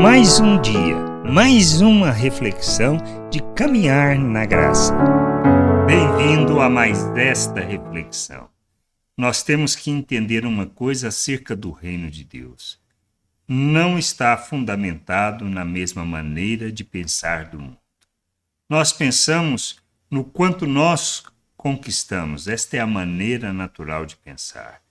Mais um dia, mais uma reflexão de caminhar na graça. Bem-vindo a mais desta reflexão. Nós temos que entender uma coisa acerca do reino de Deus. Não está fundamentado na mesma maneira de pensar do mundo. Nós pensamos no quanto nós conquistamos, esta é a maneira natural de pensar,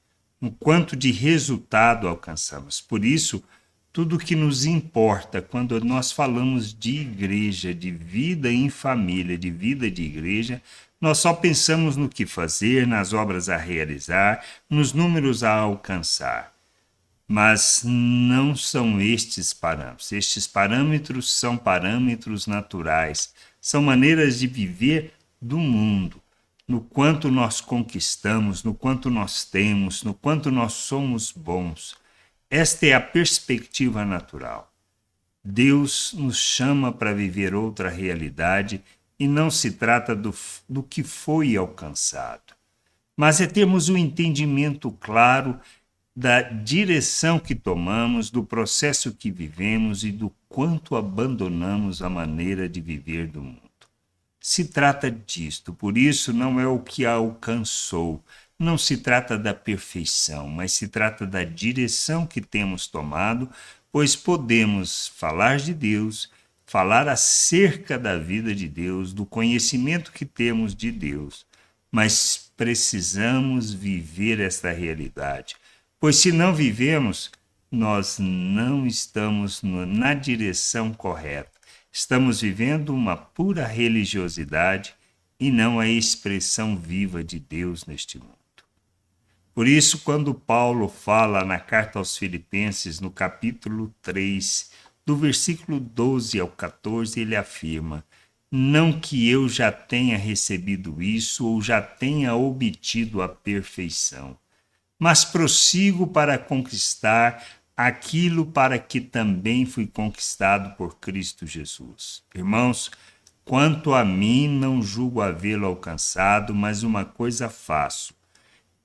no quanto de resultado alcançamos. Por isso, tudo que nos importa quando nós falamos de igreja, de vida em família, de vida de igreja, nós só pensamos no que fazer, nas obras a realizar, nos números a alcançar. Mas não são estes parâmetros. Estes parâmetros são parâmetros naturais, são maneiras de viver do mundo, no quanto nós conquistamos, no quanto nós temos, no quanto nós somos bons. Esta é a perspectiva natural. Deus nos chama para viver outra realidade e não se trata do que foi alcançado, mas é termos um entendimento claro da direção que tomamos, do processo que vivemos e do quanto abandonamos a maneira de viver do mundo. Se trata disto, por isso não é o que alcançou, não se trata da perfeição, mas se trata da direção que temos tomado, pois podemos falar de Deus, falar acerca da vida de Deus, do conhecimento que temos de Deus, mas precisamos viver esta realidade, pois se não vivemos, nós não estamos na direção correta. Estamos vivendo uma pura religiosidade e não a expressão viva de Deus neste mundo. Por isso, quando Paulo fala na carta aos Filipenses, no capítulo 3, do versículo 12 ao 14, ele afirma: não que eu já tenha recebido isso ou já tenha obtido a perfeição, mas prossigo para conquistar aquilo para que também fui conquistado por Cristo Jesus. Irmãos, quanto a mim, não julgo havê-lo alcançado, mas uma coisa faço,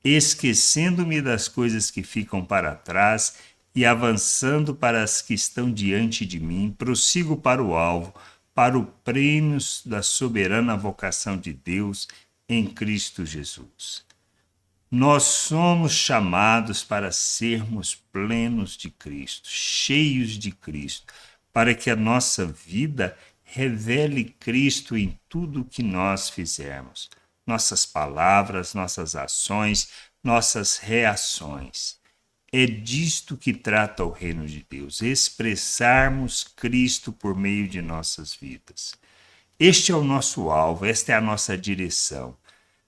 esquecendo-me das coisas que ficam para trás e avançando para as que estão diante de mim, prossigo para o alvo, para o prêmio da soberana vocação de Deus em Cristo Jesus. Nós somos chamados para sermos plenos de Cristo, cheios de Cristo, para que a nossa vida revele Cristo em tudo o que nós fizermos. Nossas palavras, nossas ações, nossas reações. É disto que trata o reino de Deus, expressarmos Cristo por meio de nossas vidas. Este é o nosso alvo, esta é a nossa direção.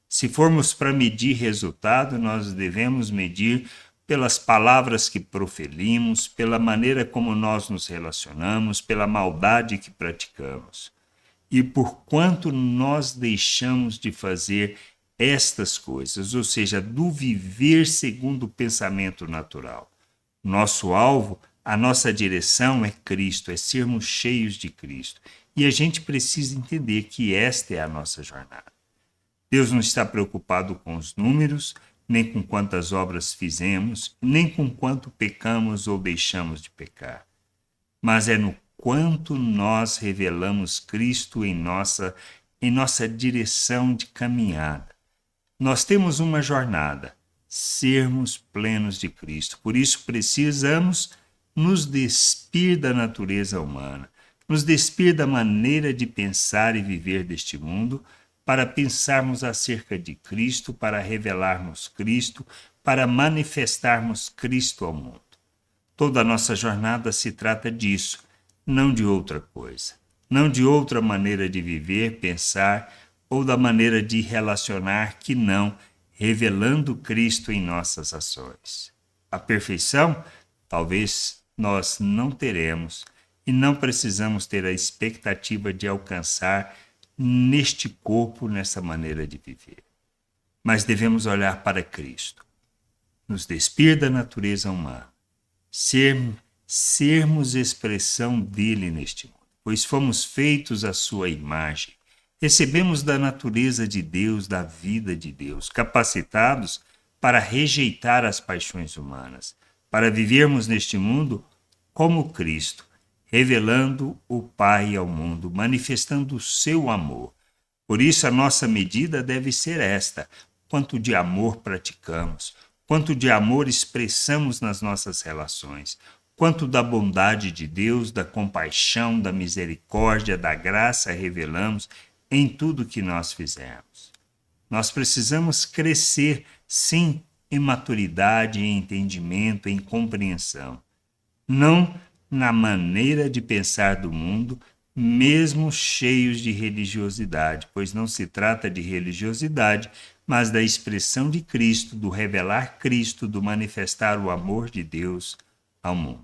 Se formos para medir resultado, nós devemos medir pelas palavras que proferimos, pela maneira como nós nos relacionamos, pela maldade que praticamos. E por quanto nós deixamos de fazer estas coisas, ou seja, do viver segundo o pensamento natural. Nosso alvo, a nossa direção é Cristo, é sermos cheios de Cristo. E a gente precisa entender que esta é a nossa jornada. Deus não está preocupado com os números, nem com quantas obras fizemos, nem com quanto pecamos ou deixamos de pecar. Mas é no quanto nós revelamos Cristo em nossa direção de caminhada. Nós temos uma jornada, sermos plenos de Cristo. Por isso precisamos nos despir da natureza humana, nos despir da maneira de pensar e viver deste mundo, para pensarmos acerca de Cristo, para revelarmos Cristo, para manifestarmos Cristo ao mundo. Toda a nossa jornada se trata disso, não de outra coisa, não de outra maneira de viver, pensar ou da maneira de relacionar que não revelando Cristo em nossas ações. A perfeição, talvez nós não teremos e não precisamos ter a expectativa de alcançar neste corpo, nessa maneira de viver. Mas devemos olhar para Cristo, nos despir da natureza humana, sermos expressão dele neste mundo, pois fomos feitos à sua imagem, recebemos da natureza de Deus, da vida de Deus, capacitados para rejeitar as paixões humanas, para vivermos neste mundo como Cristo, revelando o Pai ao mundo, manifestando o seu amor. Por isso, a nossa medida deve ser esta: quanto de amor praticamos, quanto de amor expressamos nas nossas relações, quanto da bondade de Deus, da compaixão, da misericórdia, da graça revelamos em tudo que nós fizermos. Nós precisamos crescer, sim, em maturidade, em entendimento, em compreensão. Não na maneira de pensar do mundo, mesmo cheios de religiosidade, pois não se trata de religiosidade, mas da expressão de Cristo, do revelar Cristo, do manifestar o amor de Deus ao mundo.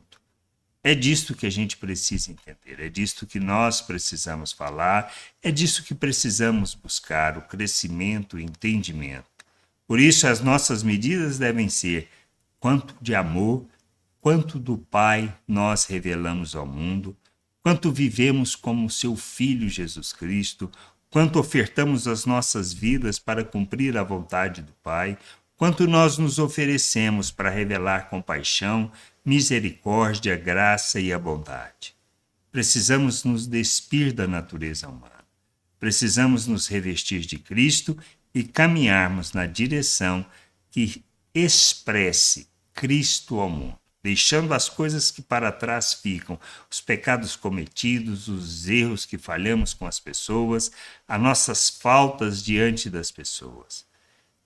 É disto que a gente precisa entender, é disto que nós precisamos falar, é disso que precisamos buscar, o crescimento, o entendimento. Por isso, as nossas medidas devem ser quanto de amor, quanto do Pai nós revelamos ao mundo, quanto vivemos como seu Filho Jesus Cristo, quanto ofertamos as nossas vidas para cumprir a vontade do Pai, quanto nós nos oferecemos para revelar compaixão, misericórdia, graça e a bondade. Precisamos nos despir da natureza humana. Precisamos nos revestir de Cristo e caminharmos na direção que expresse Cristo ao mundo, deixando as coisas que para trás ficam, os pecados cometidos, os erros que falhamos com as pessoas, as nossas faltas diante das pessoas.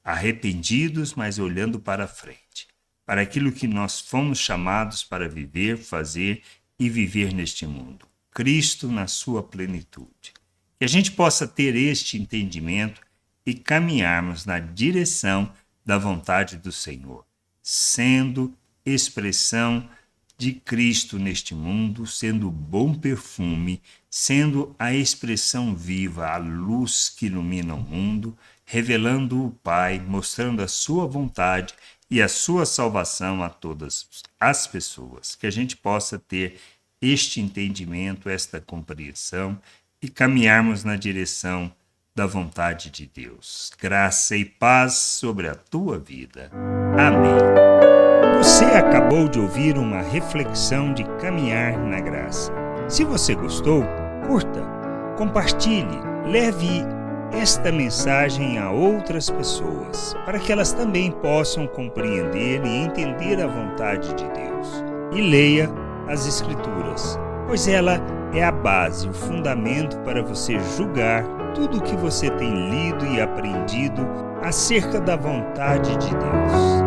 Arrependidos, mas olhando para frente, para aquilo que nós fomos chamados para viver, fazer e viver neste mundo. Cristo na sua plenitude. Que a gente possa ter este entendimento e caminharmos na direção da vontade do Senhor, sendo expressão de Cristo neste mundo, sendo bom perfume, sendo a expressão viva, a luz que ilumina o mundo, revelando o Pai, mostrando a sua vontade e a sua salvação a todas as pessoas. Que a gente possa ter este entendimento, esta compreensão e caminharmos na direção da vontade de Deus. Graça e paz sobre a tua vida. Amém. Você acabou de ouvir uma reflexão de caminhar na graça. Se você gostou, curta, compartilhe, leve esta mensagem a outras pessoas, para que elas também possam compreender e entender a vontade de Deus. E leia as Escrituras, pois ela é a base, o fundamento para você julgar tudo o que você tem lido e aprendido acerca da vontade de Deus.